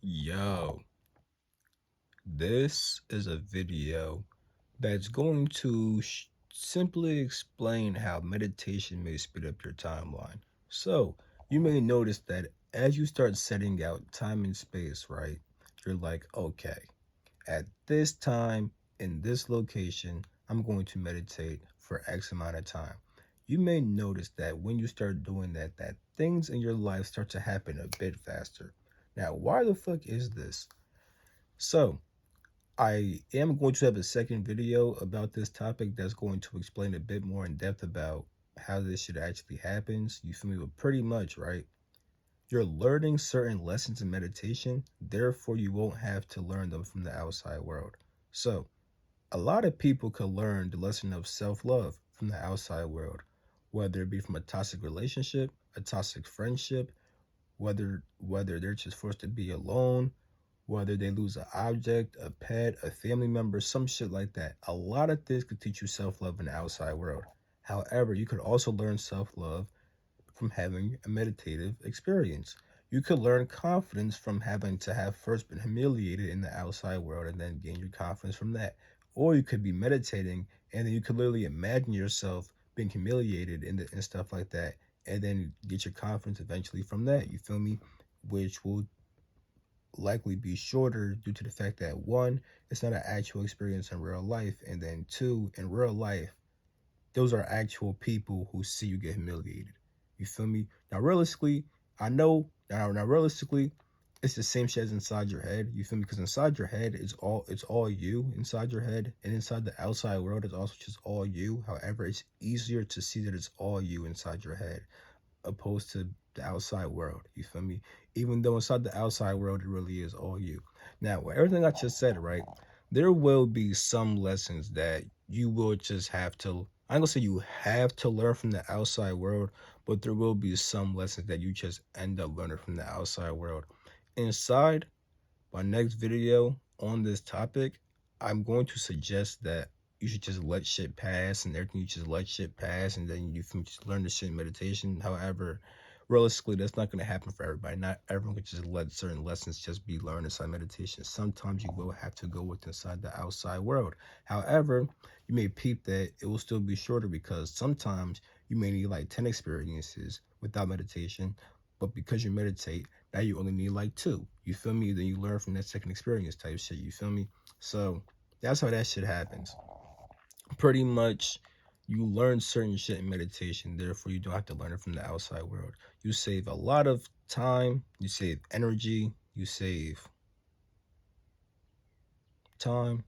Yo, this is a video that's going to simply explain how meditation may speed up your timeline. So, you may notice that as you start setting out time and space, right? You're like, okay, at this time, in this location, I'm going to meditate for X amount of time. You may notice that when you start doing that, that things in your life start to happen a bit faster. Now, why the fuck is this? So, I am going to have a second video about this topic that's going to explain a bit more in depth about how this shit actually happens. You feel me? But pretty much, right? You're learning certain lessons in meditation, therefore you won't have to learn them from the outside world. So, a lot of people could learn the lesson of self-love from the outside world, whether it be from a toxic relationship, a toxic friendship, whether they're just forced to be alone, whether they lose an object, a pet, a family member, some shit like that. A lot of things could teach you self-love in the outside world. However, you could also learn self-love from having a meditative experience. You could learn confidence from having to have first been humiliated in the outside world and then gain your confidence from that. Or you could be meditating and then you could literally imagine yourself being humiliated and stuff like that, and then get your confidence eventually from that. You feel me? Which will likely be shorter due to the fact that one, it's not an actual experience in real life, and then two, in real life, those are actual people who see you get humiliated. You feel me? Now, realistically, I know now realistically, it's the same shit as inside your head. You feel me? Because inside your head, it's all you inside your head, and inside the outside world is also just all you. However, it's easier to see that it's all you inside your head opposed to the outside world. You feel me? Even though inside the outside world, it really is all you. Now, with everything I just said, right? There will be some lessons that you will just have to. I'm gonna say you have to learn from the outside world, but there will be some lessons that you just end up learning from the outside world. Inside my next video on this topic, I'm going to suggest that you should just let shit pass and everything, you just let shit pass and then you can just learn the shit in meditation. However, realistically, that's not going to happen for everybody. Not everyone can just let certain lessons just be learned inside meditation. Sometimes you will have to go with inside the outside world. However, you may peep that it will still be shorter because sometimes you may need like 10 experiences without meditation, but because you meditate, now you only need like two. You feel me? Then you learn from that second experience type shit. You feel me? So that's how that shit happens. Pretty much, you learn certain shit in meditation, therefore you don't have to learn it from the outside world. You save a lot of time, you save energy, you save time,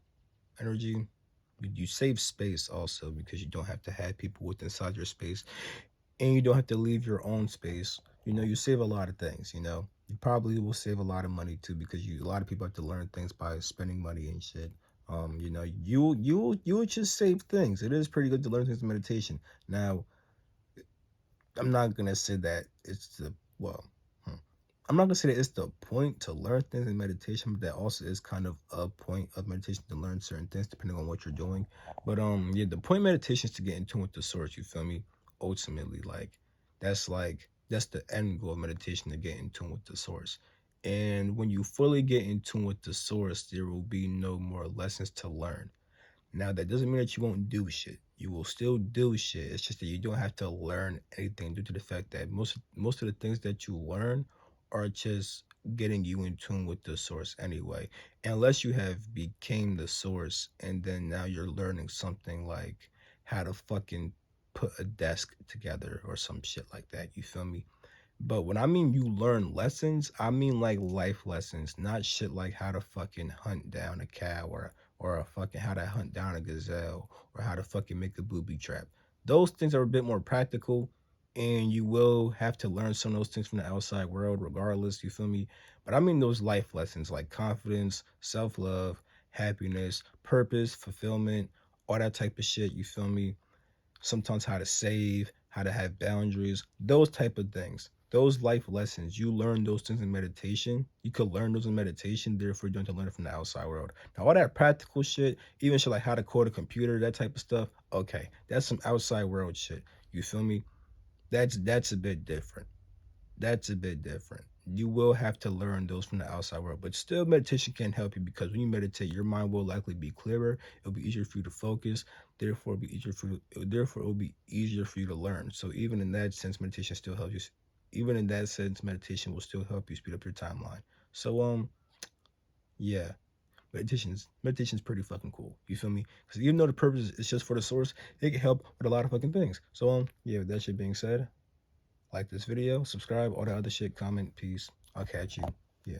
energy, you save space also because you don't have to have people with inside your space, and you don't have to leave your own space. You save a lot of things. You probably will save a lot of money too because a lot of people have to learn things by spending money and shit. You will just save things. It is pretty good to learn things in meditation. Now, I'm not gonna say that it's the well. hmm, I'm not gonna say that it's the point to learn things in meditation, but that also is kind of a point of meditation to learn certain things depending on what you're doing. But yeah, the point of meditation is to get in tune with the source. You feel me? Ultimately, that's the end goal of meditation, to get in tune with the source. And when you fully get in tune with the source, there will be no more lessons to learn. Now, that doesn't mean that you won't do shit. You will still do shit. It's just that you don't have to learn anything due to the fact that most of the things that you learn are just getting you in tune with the source anyway. Unless you have became the source and then now you're learning something like how to fucking put a desk together or some shit like that. You feel me? But when I mean you learn lessons, I mean like life lessons, not shit like how to fucking hunt down a cow or a fucking how to hunt down a gazelle or how to fucking make a booby trap. Those things are a bit more practical, and you will have to learn some of those things from the outside world regardless, you feel me? But I mean those life lessons like confidence, self-love, happiness, purpose, fulfillment, all that type of shit, you feel me? Sometimes how to save, how to have boundaries, those type of things. Those life lessons, you learn those things in meditation. You could learn those in meditation, therefore you don't have to learn it from the outside world. Now, all that practical shit, even shit like how to code a computer, that type of stuff, okay, that's some outside world shit. You feel me? That's a bit different. That's a bit different. you will have to learn those from the outside world. But still, meditation can help you, because when you meditate, your mind will likely be clearer. It'll be easier for you to focus. Therefore, it will be easier for you to learn. So even in that sense, meditation still helps you. Even in that sense, meditation will still help you speed up your timeline. So yeah, meditation's pretty fucking cool. You feel me? Because even though the purpose is just for the source, it can help with a lot of fucking things. So yeah, with that shit being said, like this video, subscribe, all that other shit, comment, peace. I'll catch you. Yeah.